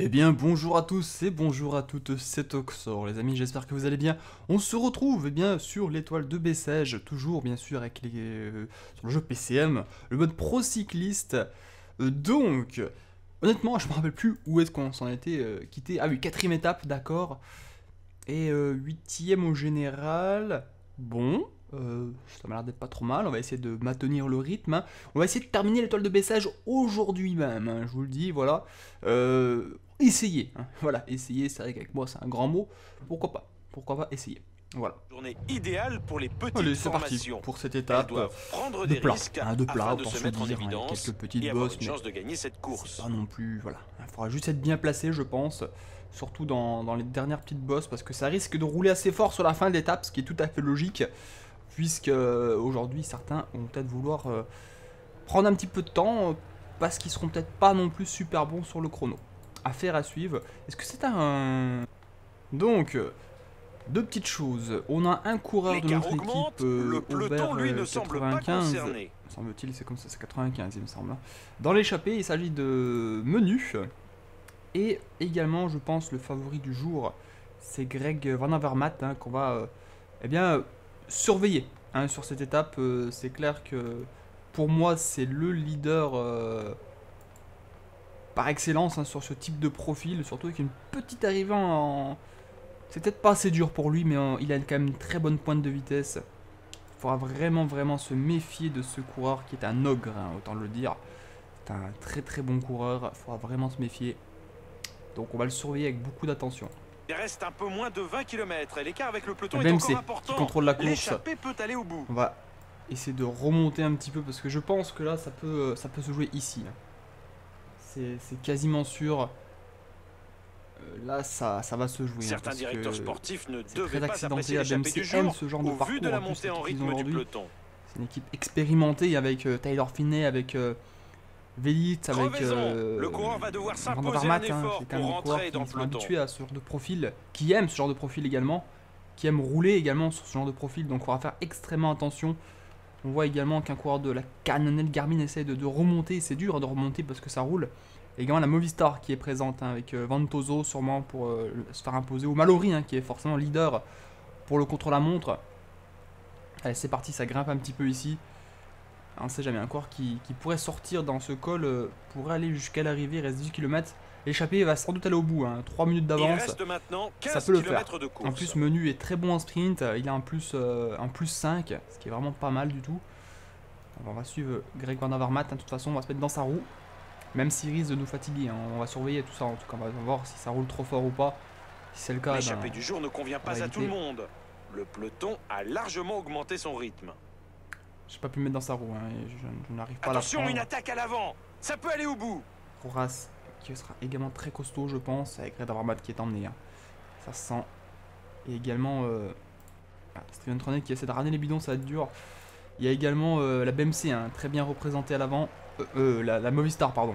Eh bien bonjour à tous et bonjour à toutes, c'est Oxor les amis, j'espère que vous allez bien. On se retrouve bien sur l'étoile de Bessèges, toujours bien sûr avec sur le jeu PCM, le mode pro cycliste. Donc, honnêtement je me rappelle plus où est-ce qu'on s'en était quitté. Ah oui, quatrième étape, d'accord. Et huitième au général. Bon, ça m'a l'air d'être pas trop mal, on va essayer de maintenir le rythme, hein. On va essayer de terminer l'étoile de Bessèges aujourd'hui même, hein, je vous le dis, voilà. Essayer, hein. Voilà, essayer, c'est vrai qu'avec moi c'est un grand mot, pourquoi pas essayer, voilà. Journée idéale pour les petites Allez, c'est parti formations. pour cette Elles étape doivent prendre de des plat, risques hein, de plat, afin de autant se se mettre en dire, hein, évidence quelques petites et avoir bosses, une mais chance de gagner cette c'est course. pas non plus, voilà. Il faudra juste être bien placé, je pense, surtout dans les dernières petites bosses, parce que ça risque de rouler assez fort sur la fin de l'étape, ce qui est tout à fait logique, puisque aujourd'hui certains vont peut-être vouloir prendre un petit peu de temps, parce qu'ils seront peut-être pas non plus super bons sur le chrono. Affaire à suivre. Est-ce que c'est un... Donc, deux petites choses. On a un coureur de notre équipe, le peloton lui ne semble pas 95, concerné. semble-t-il, c'est comme ça, c'est 95 il me semble. Dans l'échappée, il s'agit de Menu. Et également, je pense, le favori du jour, c'est Greg Van Avermaet, hein, qu'on va eh bien, surveiller, hein, sur cette étape. C'est clair que pour moi, c'est le leader par excellence, hein, sur ce type de profil, surtout avec une petite arrivée en... C'est peut-être pas assez dur pour lui, mais il a quand même une très bonne pointe de vitesse. Il faudra vraiment se méfier de ce coureur qui est un ogre, hein, autant le dire. C'est un très bon coureur, il faudra vraiment se méfier. Donc on va le surveiller avec beaucoup d'attention. Il reste un peu moins de 20 km et l'écart avec le peloton est BMC encore important. qui contrôle la course. L'échappée peut aller au bout. On va essayer de remonter un petit peu parce que je pense que là ça peut se jouer ici. C'est quasiment sûr. Là ça va se jouer. Certains directeurs sportifs ne devaient très pas apprécier accidenté. l'échappée du jour ce genre de au parcours, vu de la en plus, montée en cette équipe rythme du aujourd'hui. peloton. C'est une équipe expérimentée avec Tyler Finney, avec Velits, avec le coureur va devoir Van s'imposer un Avermaet, hein. effort C'est quand pour même des coureurs rentrer dans le qui sont peloton. habitués à ce genre de profil, qui aiment ce genre de profil également, qui aiment rouler également sur ce genre de profil, donc il faudra faire extrêmement attention. On voit également qu'un coureur de la Cannondale Garmin essaie de remonter, c'est dur de remonter parce que ça roule. Et également la Movistar qui est présente, hein, avec Ventoso sûrement pour se faire imposer, ou Mallory, hein, qui est forcément leader pour le contre-la-montre. Allez, c'est parti, ça grimpe un petit peu ici. On ne sait jamais, un coureur qui pourrait sortir dans ce col pourrait aller jusqu'à l'arrivée, il reste 10 km. L'échappée va sans doute aller au bout, hein, 3 minutes d'avance. Il reste maintenant 15 ça peut le km faire. de course. En plus, Menu est très bon en sprint, il a un plus 5, ce qui est vraiment pas mal du tout. Alors, on va suivre Greg Van Avermaet, hein, de toute façon, on va se mettre dans sa roue. Même s'il risque de nous fatiguer, hein, on va surveiller tout ça, en tout cas, on va voir si ça roule trop fort ou pas. Si c'est le cas, l'échappée du jour ne convient pas à tout le monde. Le peloton a largement augmenté son rythme. J'ai pas pu me mettre dans sa roue, hein, et je n'arrive pas à la prendre. Attention, une attaque à l'avant, ça peut aller au bout. Roras qui sera également très costaud, je pense, avec Red Avermaet qui est emmené, hein. Ça se sent. Et également Steven Tronet qui essaie de ramener les bidons, ça va être dur. Il y a également la BMC, hein, très bien représentée à l'avant. La Movistar, pardon.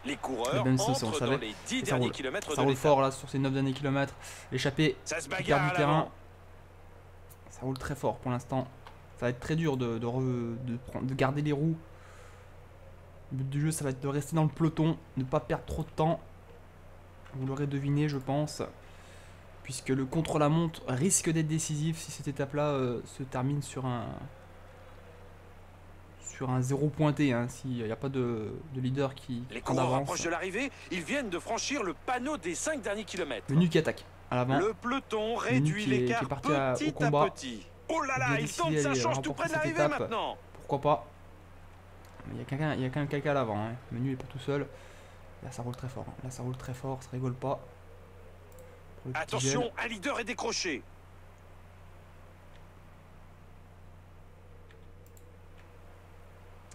Les coureurs entrent dans les 10 derniers kilomètres de l'étape. Ça roule fort là sur ces 9 derniers kilomètres. L'échappée qui perd du terrain. Ça roule très fort pour l'instant. Ça va être très dur de garder les roues. Le but du jeu, ça va être de rester dans le peloton, ne pas perdre trop de temps. Vous l'aurez deviné, je pense. Puisque le contre-la-montre risque d'être décisif si cette étape-là se termine sur un zéro pointé, hein, s'il n'y a pas de leader qui les coureurs approchent de l'arrivée, ils viennent de franchir le panneau des 5 derniers kilomètres. Menu qui attaque à l'avant. Le peloton réduit l'écart petit à petit. Oh là là, il tente sa chance tout près de l'arrivée maintenant. Pourquoi pas? Il y a quand même quelqu'un à l'avant, hein. Menu n'est pas tout seul. Là ça roule très fort, hein. Là ça roule très fort, ça rigole pas. Attention, un leader est décroché.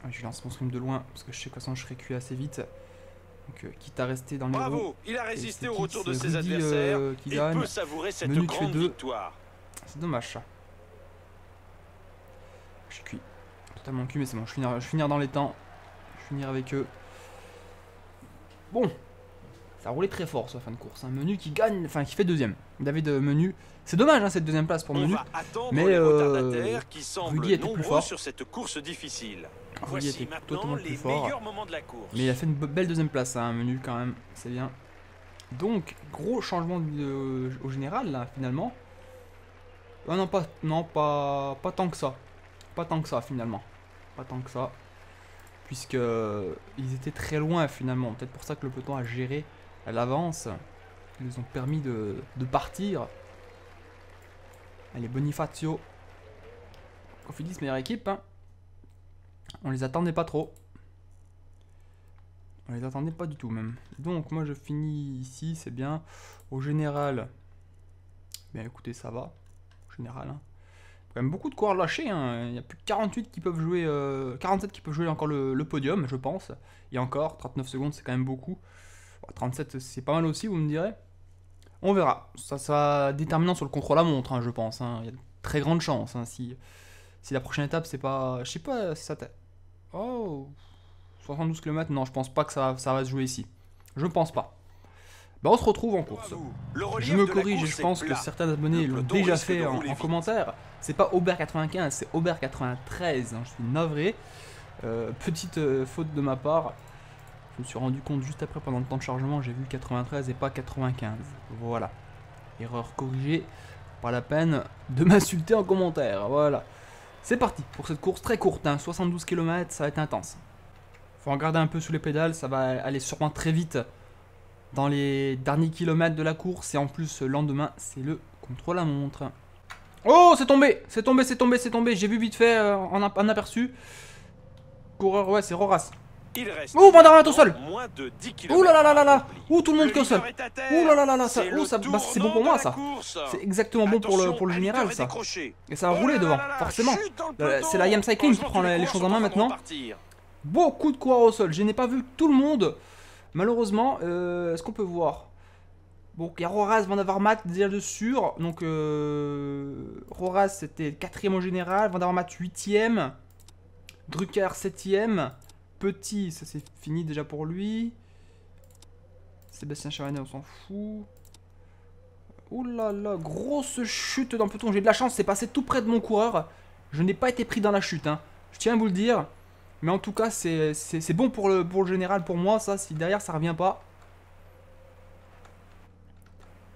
Je lance mon stream de loin parce que je sais que de toute façon je serai cuit assez vite. Donc quitte à rester dans les roues. Bravo, il a résisté au retour de ses adversaires et peut savourer cette grande victoire. C'est dommage ça. Je suis cuit. Totalement cuit, mais c'est bon, je vais finir dans les temps. Je vais finir avec eux. Bon. Ça a roulé très fort sur la fin de course. Un Menu qui gagne, enfin qui fait deuxième. David Menu. C'est dommage, hein, cette deuxième place pour Menu. Mais qui semblent nombreux sur cette course difficile. Voici était totalement plus fort. De la course. Mais il a fait une belle deuxième place, hein, Menu quand même. C'est bien. Donc, gros changement au général, là, finalement. Ah non, pas tant que ça. Pas tant que ça, finalement. Pas tant que ça. Puisque ils étaient très loin, finalement. Peut-être pour ça que le peloton a géré à l'avance. Ils nous ont permis de partir. Allez, Bonifacio. Cofidis, meilleure équipe. Hein. On les attendait pas trop. On les attendait pas du tout, même. Donc, moi, je finis ici, c'est bien. Au général, bien écoutez, ça va. Au général, hein. Quand même beaucoup de coureurs lâchés, hein. Il y a plus de 48 qui peuvent jouer, 47 qui peuvent jouer encore le podium, je pense. Et encore, 39 secondes, c'est quand même beaucoup. 37, c'est pas mal aussi, vous me direz. On verra. Ça sera déterminant sur le contrôle à montre, hein, je pense. Hein. Il y a de très grandes chances. Hein, si la prochaine étape, c'est pas... Je sais pas si ça... Oh 72 km, non, je pense pas que ça va se jouer ici. Je pense pas. Bah, on se retrouve en course. Je me corrige et je pense que certains abonnés l'ont déjà fait en commentaire. C'est pas Aubert 95, c'est Aubert 93. Hein, je suis navré. Petite faute de ma part. Je me suis rendu compte juste après, pendant le temps de chargement, j'ai vu 93 et pas 95. Voilà. Erreur corrigée. Pas la peine de m'insulter en commentaire. Voilà. C'est parti pour cette course très courte. Hein, 72 km, ça va être intense. Faut regarder un peu sous les pédales. Ça va aller sûrement très vite dans les derniers kilomètres de la course. Et en plus, le lendemain, c'est le contrôle à montre. Oh, c'est tombé. C'est tombé. J'ai vu vite fait en aperçu. Coureur, ouais, c'est Roras. Oh, Vanderman est au sol. Ouh là là là là. Ouh, tout le monde qui est au sol. Ouh là là là là. Bah, c'est bon pour moi, ça. C'est exactement bon pour le général, ça. Et ça va rouler devant, forcément. C'est la IM Cycling qui prend les choses en main maintenant. Beaucoup de coureurs au sol. Je n'ai pas vu tout le monde. Malheureusement, est-ce qu'on peut voir? Bon, il y a Roras, Van Avermaet déjà dessus. Donc, Roras c'était 4ème au général. Van Avermaet 8ème. Drucker 7ème. Petit, ça c'est fini déjà pour lui. Sébastien Chavanet, on s'en fout. Ouh là là, grosse chute dans le peloton. J'ai de la chance, c'est passé tout près de mon coureur. Je n'ai pas été pris dans la chute, hein. Je tiens à vous le dire. Mais en tout cas, c'est bon pour le général, pour moi, ça. Si derrière, ça revient pas.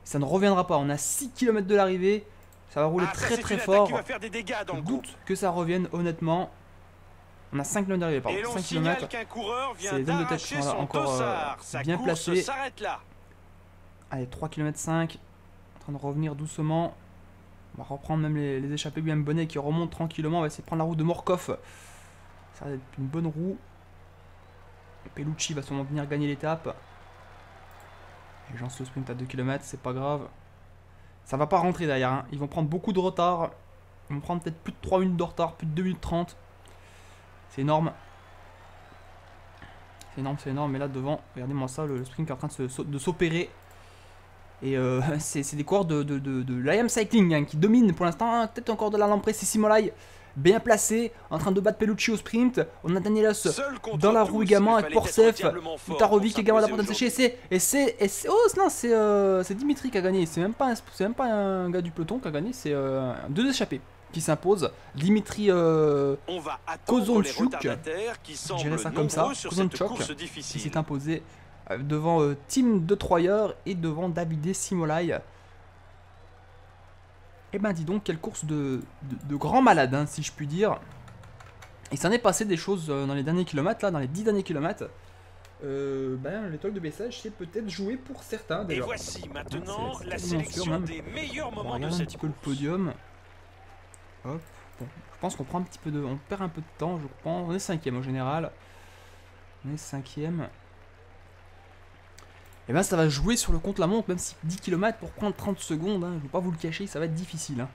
Ça ne reviendra pas. On a 6 km de l'arrivée. Ça va rouler très très fort. Je doute que ça revienne, honnêtement. On a 5 km d'arrivée, pardon. 5 km. C'est les hommes de tête qui sont là encore bien placés. Allez, 3 km 5. En train de revenir doucement. On va reprendre même les échappées. Même Bonnet qui remonte tranquillement. On va essayer de prendre la route de Morkov. Ça va être une bonne roue. Pellucci va sûrement venir gagner l'étape. Les gens se sprint à 2 km, c'est pas grave. Ça va pas rentrer derrière. Hein. Ils vont prendre beaucoup de retard. Ils vont prendre peut-être plus de 3 minutes de retard, plus de 2 minutes 30. C'est énorme. C'est énorme. Mais là devant, regardez-moi ça, le sprint est en train de s'opérer. Et c'est des coureurs de l'IM Cycling hein, qui dominent pour l'instant. Hein, peut-être encore de la Lampre, c'est Simolai. Bien placé, en train de battre Pellucci au sprint. On a Danielos dans la roue également avec Porcef, Utarovic également à la porte de sécher. Oh non, c'est Dimitri qui a gagné. C'est même pas un gars du peloton qui a gagné, c'est deux échappés qui s'imposent. Dimitri Kozonchuk, je dirais ça comme ça, Kozonchuk, qui s'est imposé devant Tim De Troyer et devant Davide Simolai. Et ben dis donc, quelle course de grand malade, hein, si je puis dire. Il s'en est passé des choses dans les derniers kilomètres, là, dans les 10 derniers kilomètres. L'étoile de Bessèges, c'est peut-être joué pour certains. Et voici maintenant la sélection des meilleurs moments de cette course. On regarde un petit peu le podium. Hop. Bon, je pense qu'on prend un petit peu on perd un peu de temps, je pense. On est 5ème au général. On est 5ème. Et ben ça va jouer sur le contre-la-montre, même si 10 km pour prendre 30 secondes, hein, je ne vais pas vous le cacher, ça va être difficile. Hein.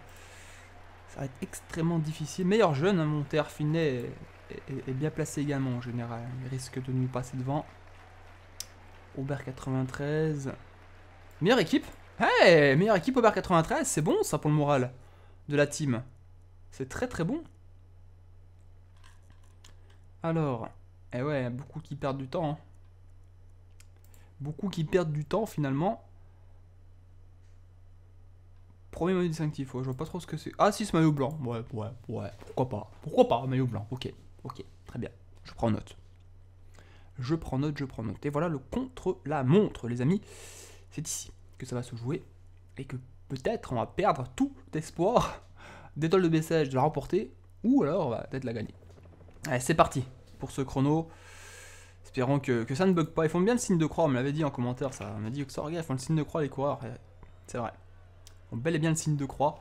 Ça va être extrêmement difficile. Meilleur jeune, hein, Monter Finet est bien placé également en général. Il risque de nous passer devant. Aubert 93. Meilleure équipe. Hey, meilleure équipe Aubert 93, c'est bon ça pour le moral de la team. C'est très très bon. Alors, ouais, beaucoup qui perdent du temps. Hein. Beaucoup qui perdent du temps finalement. Premier maillot distinctif, je vois pas trop ce que c'est. Ah si, ce maillot blanc. Ouais, pourquoi pas. Pourquoi pas, maillot blanc. Ok, très bien. Je prends note. Et voilà le contre-la-montre, les amis. c'est ici que ça va se jouer. Et que peut-être on va perdre tout espoir d'étoile de Bessèges de la remporter. Ou alors on va peut-être la gagner. Allez, c'est parti pour ce chrono. Espérons que ça ne bug pas. Ils font bien le signe de croix, on me l'avait dit en commentaire. Ça, on m'a dit que ça, regarde, ils font le signe de croix les coureurs. C'est vrai. Ils font bel et bien le signe de croix.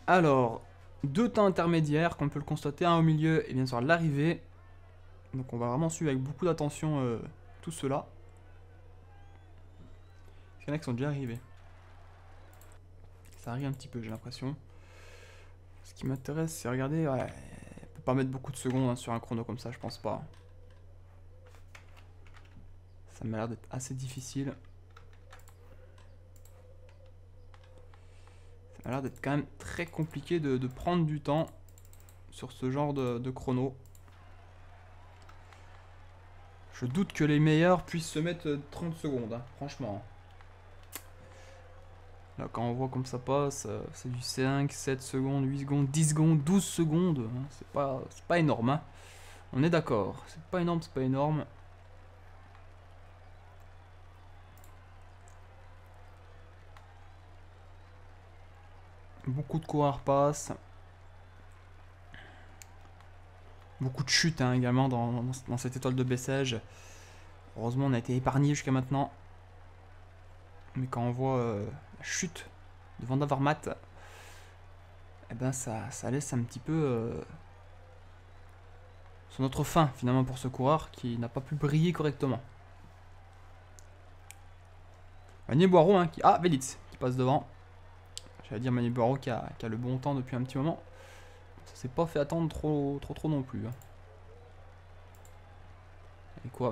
Alors, 2 temps intermédiaires, comme on peut le constater, un au milieu et bien sûr l'arrivée. Donc on va vraiment suivre avec beaucoup d'attention tout cela. Il y en a qui sont déjà arrivés. Ça arrive un petit peu, j'ai l'impression. Ce qui m'intéresse, c'est regarder. Ouais, on peut pas mettre beaucoup de secondes hein, sur un chrono comme ça, je pense pas. Ça m'a l'air d'être assez difficile. Ça m'a l'air d'être quand même très compliqué de prendre du temps sur ce genre de chrono. Je doute que les meilleurs puissent se mettre 30 secondes, hein, franchement. Là, quand on voit comme ça passe, c'est du 5, 7 secondes, 8 secondes, 10 secondes, 12 secondes. Hein, c'est pas énorme. Hein. On est d'accord. C'est pas énorme, c'est pas énorme. Beaucoup de coureurs passent. Beaucoup de chutes hein, également dans cette étoile de Bessèges. Heureusement, on a été épargné jusqu'à maintenant. Mais quand on voit la chute de Van Avermaet, eh ben ça laisse un petit peu sur notre fin finalement pour ce coureur qui n'a pas pu briller correctement. Manier Boireau hein, Velits qui passe devant. J'allais dire Manier Boireau qui a le bon temps depuis un petit moment. Ça s'est pas fait attendre trop non plus. Hein.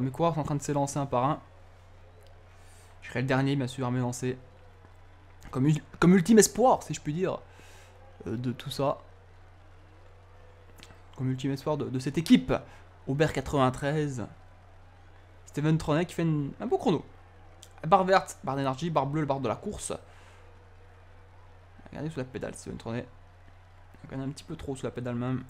Mes coureurs sont en train de s'élancer un par un. Je serai le dernier bien sûr à m'élancer. Comme ultime espoir si je puis dire de tout ça. Comme ultime espoir de cette équipe. Aubert 93. Steven Tronet qui fait un beau chrono. Barre verte, barre d'énergie, barre bleue, barre de la course. Regardez sous la pédale Steven Tronet. Il y a quand même un petit peu trop sous la pédale même.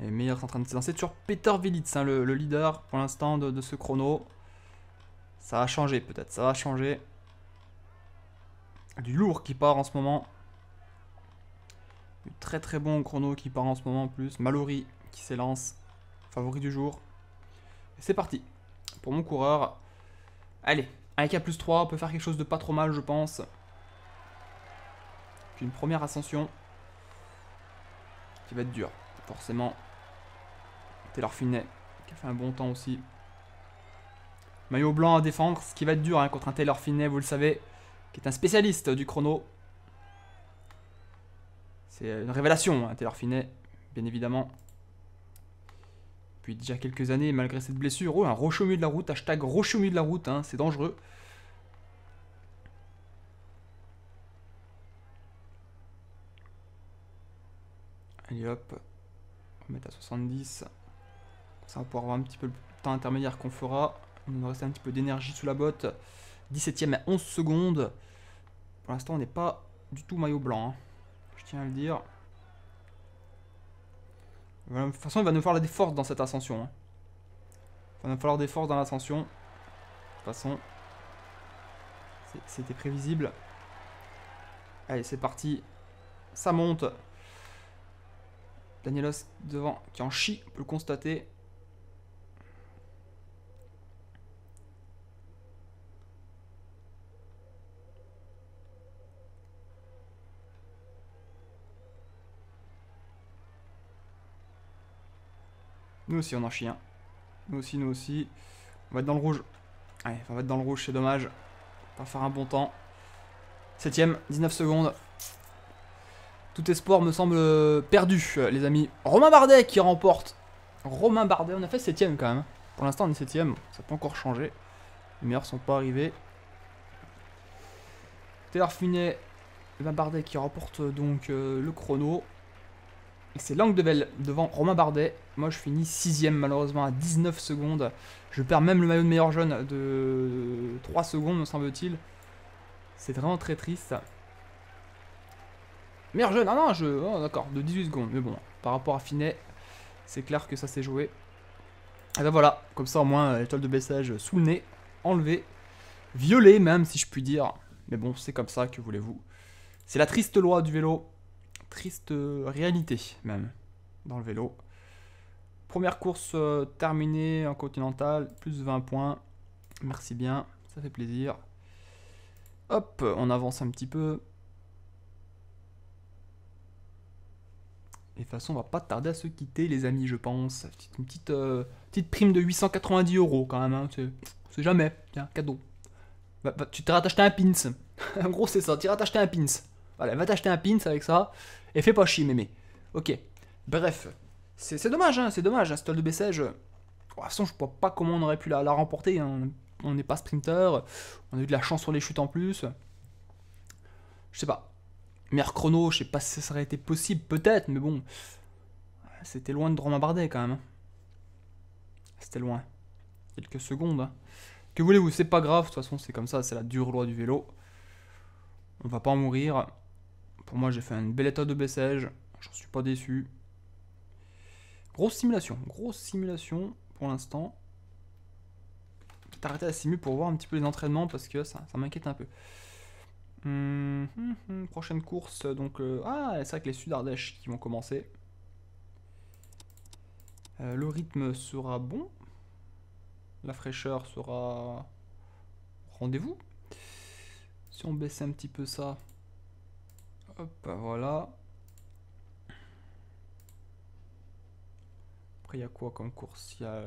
Et les meilleurs sont en train de s'élancer sur Peter Velits, hein, le leader pour l'instant de ce chrono. Ça va changer peut-être, ça va changer. Du lourd qui part en ce moment. Du très bon chrono qui part en ce moment en plus. Mallory qui s'élance, favori du jour. Et c'est parti pour mon coureur. Allez, avec A+3, on peut faire quelque chose de pas trop mal je pense. Puis une première ascension qui va être dure, forcément. Taylor Phinney qui a fait un bon temps aussi. Maillot blanc à défendre, ce qui va être dur hein, contre un Taylor Phinney, vous le savez, qui est un spécialiste du chrono. C'est une révélation, hein, Taylor Phinney, bien évidemment. Depuis déjà quelques années, malgré cette blessure, oh, un rocher au milieu de la route, hashtag rocher au milieu de la route, hein, c'est dangereux. Allez hop, on va mettre à 70. Ça va pouvoir avoir un petit peu le temps intermédiaire qu'on fera. Il nous reste un petit peu d'énergie sous la botte. 17ème à 11 secondes. Pour l'instant, on n'est pas du tout maillot blanc. Hein. Je tiens à le dire. Voilà, de toute façon, il va nous falloir des forces dans cette ascension. Hein. Il va nous falloir des forces dans l'ascension. De toute façon, c'était prévisible. Allez, c'est parti. Ça monte. Danielos devant qui en chie, on peut le constater. Nous aussi on en chie un. Nous aussi. On va être dans le rouge. Allez, on va être dans le rouge, c'est dommage. On va faire un bon temps. 7ème, 19 secondes. Tout espoir me semble perdu, les amis. Romain Bardet qui remporte. Romain Bardet, on a fait 7ème quand même. Pour l'instant, on est 7ème. Ça peut encore changer. Les meilleurs sont pas arrivés. Taylor Phinney, Romain Bardet qui remporte donc le chrono. Et c'est Langdevel devant Romain Bardet. Moi, je finis 6ème malheureusement à 19 secondes. Je perds même le maillot de meilleur jeune de 3 secondes, me semble-t-il. C'est vraiment très triste. Meilleur jeune, ah non, oh, d'accord, de 18 secondes. Mais bon, par rapport à Phinney, c'est clair que ça s'est joué. Et ben voilà, comme ça au moins l'étoile de baissage sous le nez, enlevée, violet même si je puis dire. Mais bon, c'est comme ça, que voulez-vous. C'est la triste loi du vélo, triste réalité même, dans le vélo. Première course terminée en continental, plus 20 points. Merci bien, ça fait plaisir. Hop, on avance un petit peu. Et de toute façon, on va pas tarder à se quitter, les amis, je pense. Une petite prime de 890 € quand même, hein. C'est jamais. Tiens, cadeau. Tu t'iras t'acheter un pins. En gros, c'est ça, tu iras t'acheter un pins. Voilà, va t'acheter un pins avec ça. Et fais pas chier, mémé. Ok. Bref. C'est dommage, hein, c'est dommage. Cette toile de baissage. De toute façon, je vois pas comment on aurait pu la remporter, hein. On n'est pas sprinter. On a eu de la chance sur les chutes en plus. Je sais pas. Meilleur chrono, je sais pas si ça aurait été possible, peut-être, mais bon. C'était loin de Romain Bardet quand même. C'était loin. Quelques secondes. Hein. Que voulez-vous, c'est pas grave, de toute façon, c'est comme ça, c'est la dure loi du vélo. On va pas en mourir. Pour moi, j'ai fait une belle étape de baissage. J'en suis pas déçu. Grosse simulation pour l'instant. Peut-être arrêter la simu pour voir un petit peu les entraînements parce que ça m'inquiète un peu. Prochaine course, donc... c'est vrai que les Sud-Ardèche qui vont commencer. Le rythme sera bon. La fraîcheur sera... Rendez-vous. Si on baisse un petit peu ça... Hop, voilà. Après, il y a quoi comme course? Il y a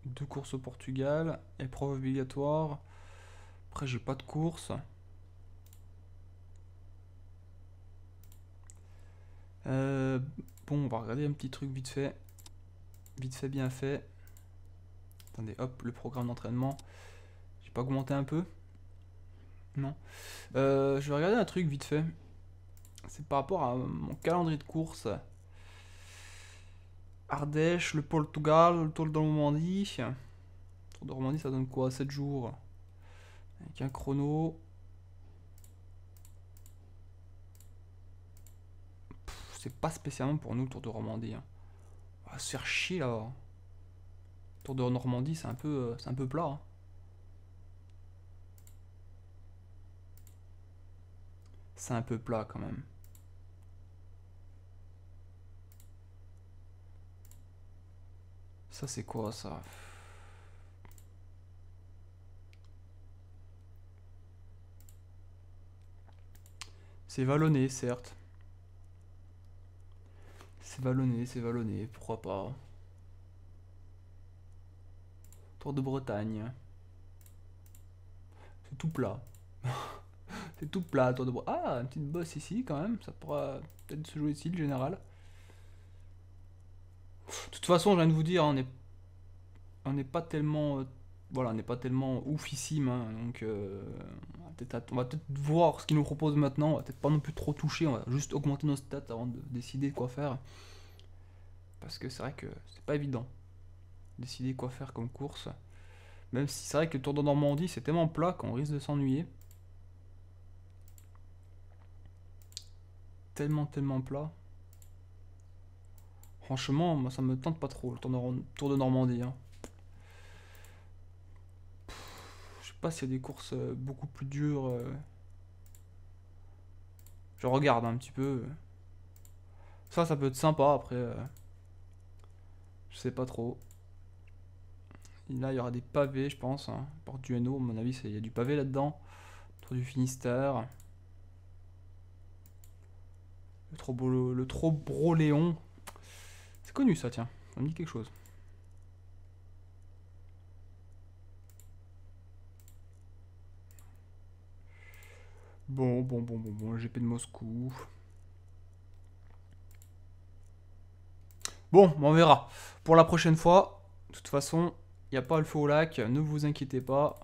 2 courses au Portugal. Épreuve obligatoire. Après, j'ai pas de course. Bon, on va regarder un petit truc vite fait. Vite fait, bien fait. Attendez, hop, le programme d'entraînement. J'ai pas augmenté un peu? Non. Je vais regarder un truc vite fait. C'est par rapport à mon calendrier de course. Ardèche, le Portugal, le Tour de Normandie. Le Tour de Normandie, ça donne quoi? 7 jours. Avec un chrono. C'est pas spécialement pour nous le Tour de Normandie. Hein. On va se faire chier là. Le Tour de Normandie, c'est un peu plat. Hein. C'est un peu plat quand même. Ça c'est quoi ça? C'est vallonné certes. C'est vallonné, pourquoi pas. Tour de Bretagne. C'est tout plat. C'est tout plat, Tour de Bretagne. Ah, une petite bosse ici quand même, ça pourra peut-être se jouer ici le général. De toute façon, je viens de vous dire, on n'est pas tellement... voilà, on n'est pas tellement oufissime, hein, donc on va peut-être voir ce qu'ils nous proposent maintenant, on va peut-être pas non plus trop toucher, on va juste augmenter nos stats avant de décider quoi faire. Parce que c'est vrai que c'est pas évident, décider quoi faire comme course. Même si c'est vrai que le Tour de Normandie c'est tellement plat qu'on risque de s'ennuyer. Tellement plat. Franchement, moi ça me tente pas trop le Tour de Normandie. Hein. Je sais pas s'il y a des courses beaucoup plus dures. Je regarde un petit peu. Ça peut être sympa après. Je sais pas trop. Et là, il y aura des pavés, je pense. Hein. Porte du Hainaut, à mon avis, il y a du pavé là-dedans. Tour du Finistère. Le Trobroléon. C'est connu ça, tiens. Ça me dit quelque chose. Bon, GP de Moscou. Bon, on verra. Pour la prochaine fois, de toute façon, il n'y a pas le feu au lac, ne vous inquiétez pas.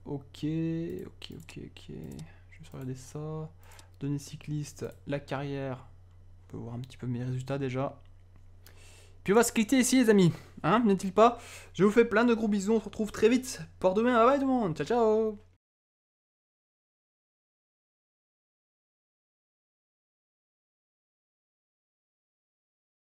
Ok. Je vais regarder ça. Données cyclistes, la carrière. On peut voir un petit peu mes résultats déjà. Puis on va se quitter ici les amis, hein, n'est-il pas? Je vous fais plein de gros bisous, on se retrouve très vite pour demain, bye bye tout le monde, ciao ciao.